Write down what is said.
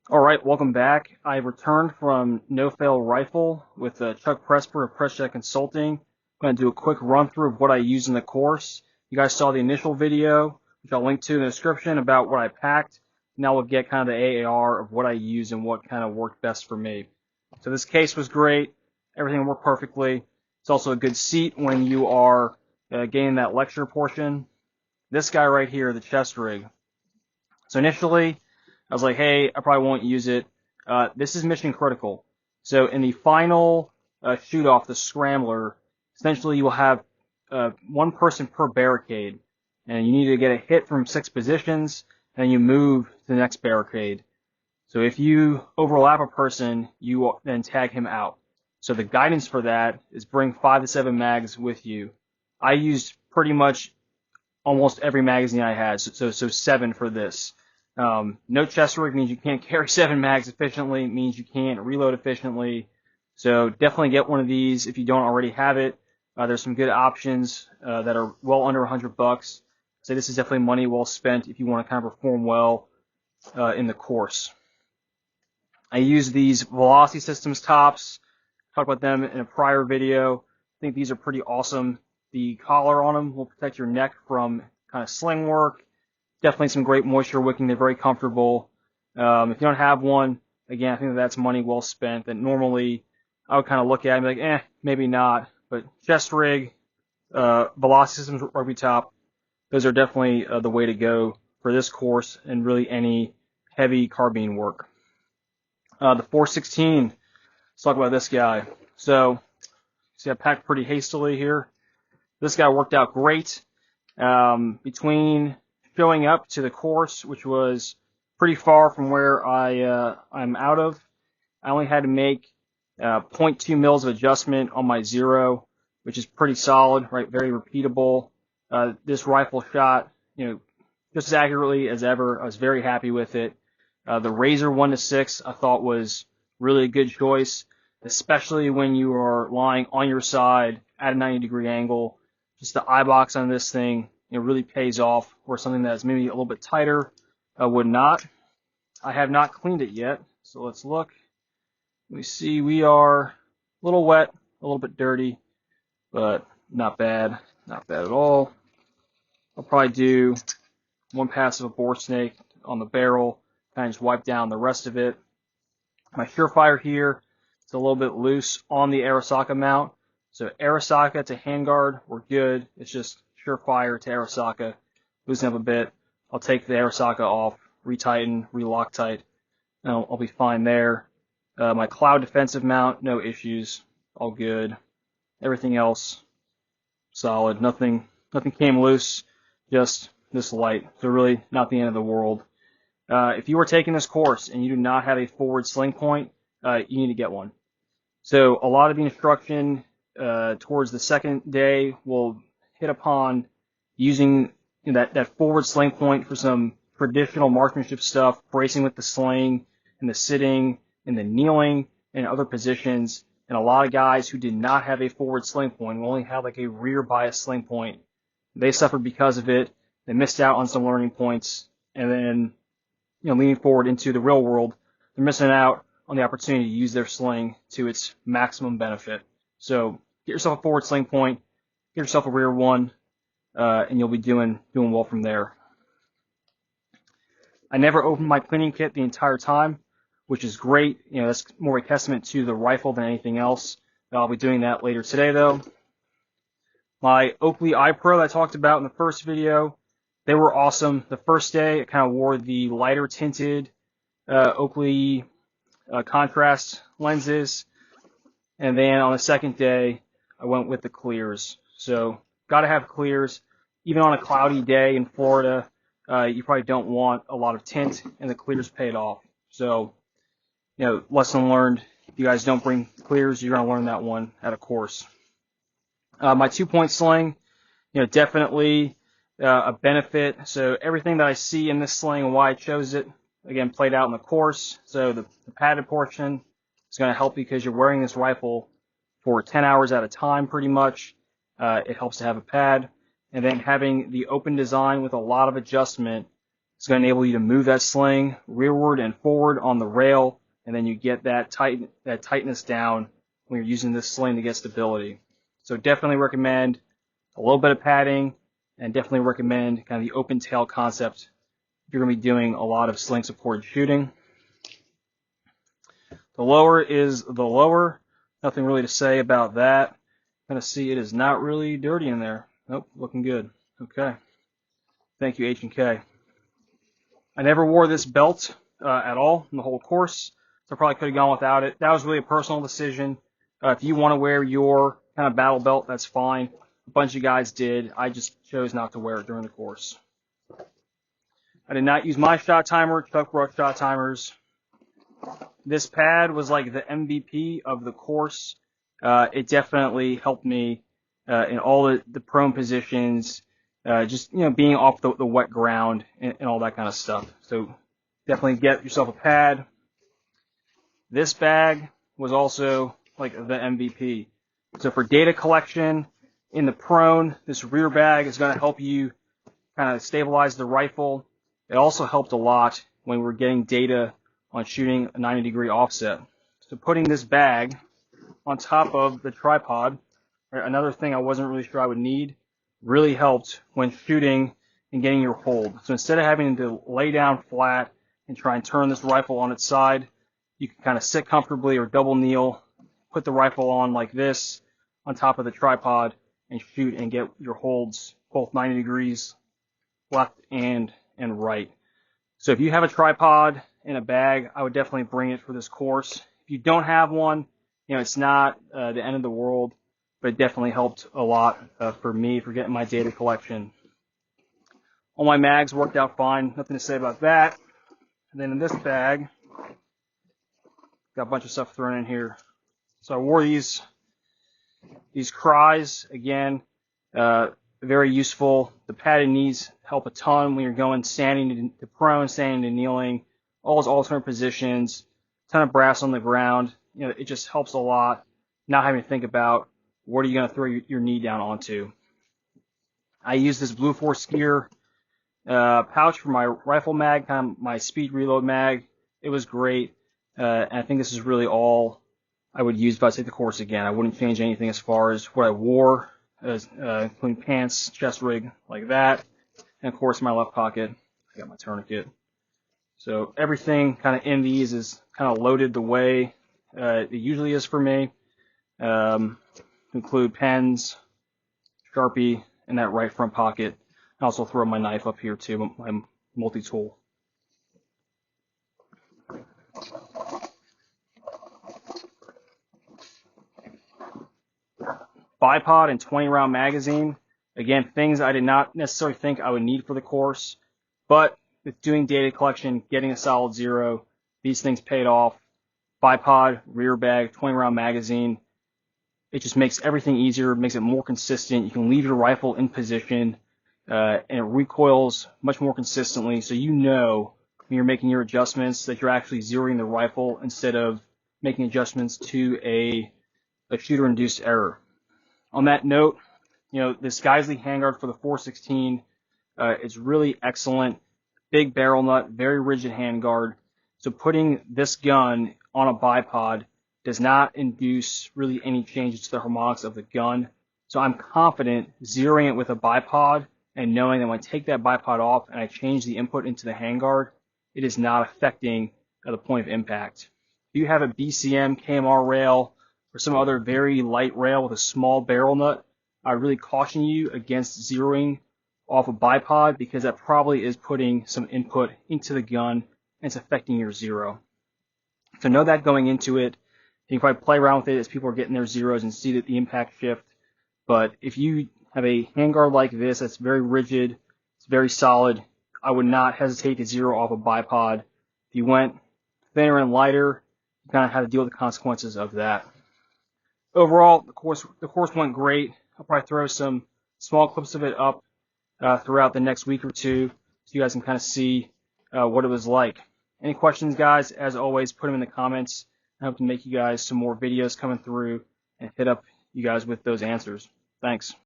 Alright, welcome back. I returned from No Fail Rifle with Chuck Presper of Presscheck Consulting. I'm going to do a quick run through of what I use in the course. You guys saw the initial video, which I'll link to in the description, about what I packed. Now we'll get kind of the AAR of what I use and what kind of worked best for me. So this case was great. Everything worked perfectly. It's also a good seat when you are getting that lecture portion. This guy right here, the chest rig. So initially, I was like, hey, I probably won't use it. This is mission critical. So in the final shoot off, the scrambler, essentially you will have one person per barricade, and you need to get a hit from 6 positions, and then you move to the next barricade. So if you overlap a person, you then tag him out. So the guidance for that is bring 5 to 7 mags with you. I used pretty much almost every magazine I had, so 7 for this. No chest rig means you can't carry 7 mags efficiently, means you can't reload efficiently. So definitely get one of these if you don't already have it. There's some good options that are well under $100. So this is definitely money well spent if you want to kind of perform well in the course. I use these Velocity Systems tops. Talked about them in a prior video. I think these are pretty awesome. The collar on them will protect your neck from kind of sling work. Definitely some great moisture wicking. They're very comfortable. If you don't have one, again, I think that's money well spent. That normally I would kind of look at and be like, maybe not. But chest rig, Velocity Systems rugby top, those are definitely the way to go for this course and really any heavy carbine work. The 416, let's talk about this guy. So, see, I packed pretty hastily here. This guy worked out great. Between showing up to the course, which was pretty far from where I'm out of, I only had to make 0.2 mils of adjustment on my zero, which is pretty solid, right? Very repeatable. This rifle shot, just as accurately as ever. I was very happy with it. The Razor 1-6 I thought was really a good choice, especially when you are lying on your side at a 90-degree angle. Just the eye box on this thing, really pays off, where something that's maybe a little bit tighter would not. I have not cleaned it yet, so let's look. We see we are a little wet, a little bit dirty, but not bad at all. I'll probably do one pass of a bore snake on the barrel, kind of just wipe down the rest of it. My Surefire here, it's a little bit loose on the Arasaka mount. So Arasaka to handguard, we're good. It's just Surefire to Arasaka, loosen up a bit. I'll take the Arasaka off, retighten, re-Loctite, and I'll be fine there. My Cloud defensive mount, no issues, all good. Everything else, solid. Nothing came loose, just this light. So really not the end of the world. If you are taking this course and you do not have a forward sling point, you need to get one. So a lot of the instruction towards the second day will hit upon using that forward sling point for some traditional marksmanship stuff, bracing with the sling and the sitting and the kneeling and other positions. And a lot of guys who did not have a forward sling point, who only had like a rear bias sling point, they suffered because of it. They missed out on some learning points, and then leaning forward into the real world, they're missing out on the opportunity to use their sling to its maximum benefit. So get yourself a forward sling point, get yourself a rear one, and you'll be doing well from there. I never opened my cleaning kit the entire time, which is great. That's more a testament to the rifle than anything else. I'll be doing that later today, though. My Oakley Eye Pro that I talked about in the first video, they were awesome. The first day, I kind of wore the lighter tinted Oakley contrast lenses. And then on the second day, I went with the clears. So, got to have clears. Even on a cloudy day in Florida, you probably don't want a lot of tint, and the clears paid off. So, lesson learned. If you guys don't bring clears, you're going to learn that one at a course. My 2-point sling, definitely a benefit. So everything that I see in this sling and why I chose it, again, played out in the course. So the padded portion is going to help because you're wearing this rifle for 10 hours at a time pretty much. It helps to have a pad. And then having the open design with a lot of adjustment It's going to enable you to move that sling rearward and forward on the rail, and then you get that tightness down when you're using this sling to get stability. So definitely recommend a little bit of padding, and definitely recommend kind of the open tail concept if you're going to be doing a lot of sling supported shooting. The lower is the lower. Nothing really to say about that. Kind of see it is not really dirty in there. Nope, looking good. Okay. Thank you, H&K. I never wore this belt at all in the whole course, so I probably could have gone without it. That was really a personal decision. If you want to wear your kind of battle belt, that's fine. A bunch of guys did. I just chose not to wear it during the course. I did not use my shot timer. Chuck brought shot timers. This pad was like the MVP of the course. It definitely helped me in all the prone positions, just being off the wet ground and all that kind of stuff. So definitely get yourself a pad. This bag was also like the MVP. So for data collection in the prone, this rear bag is going to help you kind of stabilize the rifle. It also helped a lot when we were getting data on shooting a 90-degree offset. So putting this bag on top of the tripod, right, another thing I wasn't really sure I would need, really helped when shooting and getting your hold. So instead of having to lay down flat and try and turn this rifle on its side, you can kind of sit comfortably or double kneel, put the rifle on like this on top of the tripod, and shoot and get your holds both 90 degrees left and right. So if you have a tripod and a bag, I would definitely bring it for this course. If you don't have one, it's not the end of the world, but it definitely helped a lot for me for getting my data collection. All my mags worked out fine. Nothing to say about that. And then in this bag, got a bunch of stuff thrown in here. So I wore these cries again. Very useful. The padded knees help a ton when you're going standing to prone, standing to kneeling, all those alternate positions, ton of brass on the ground. It just helps a lot, not having to think about what are you going to throw your knee down onto. I use this Blue Force Gear pouch for my rifle mag, kind of my speed reload mag. It was great, and I think this is really all I would use if I take the course again. I wouldn't change anything as far as what I wore, including pants, chest rig, like that. And of course, in my left pocket, I got my tourniquet. So everything kind of in these is kind of loaded the way it usually is for me. Include pens, Sharpie, and that right front pocket. I also throw my knife up here too, my multi-tool. Bipod and 20-round magazine. Again, things I did not necessarily think I would need for the course, but with doing data collection, getting a solid 0, these things paid off. Bipod, rear bag, 20-round magazine. It just makes everything easier, makes it more consistent. You can leave your rifle in position, and it recoils much more consistently, so you know when you're making your adjustments that you're actually zeroing the rifle instead of making adjustments to a shooter-induced error. On that note, this Geisley handguard for the 416 is really excellent. Big barrel nut, very rigid handguard. So putting this gun on a bipod does not induce really any changes to the harmonics of the gun. So I'm confident zeroing it with a bipod and knowing that when I take that bipod off and I change the input into the handguard, it is not affecting the point of impact. If you have a BCM, KMR rail, or some other very light rail with a small barrel nut, I really caution you against zeroing off a bipod because that probably is putting some input into the gun and it's affecting your zero. So know that going into it. You can probably play around with it as people are getting their zeros and see the impact shift. But if you have a handguard like this that's very rigid, it's very solid, I would not hesitate to zero off a bipod. If you went thinner and lighter, you kind of have to deal with the consequences of that. Overall, the course went great. I'll probably throw some small clips of it up throughout the next week or two so you guys can kind of see what it was like. Any questions, guys? As always, put them in the comments. I hope to make you guys some more videos coming through and hit up you guys with those answers. Thanks.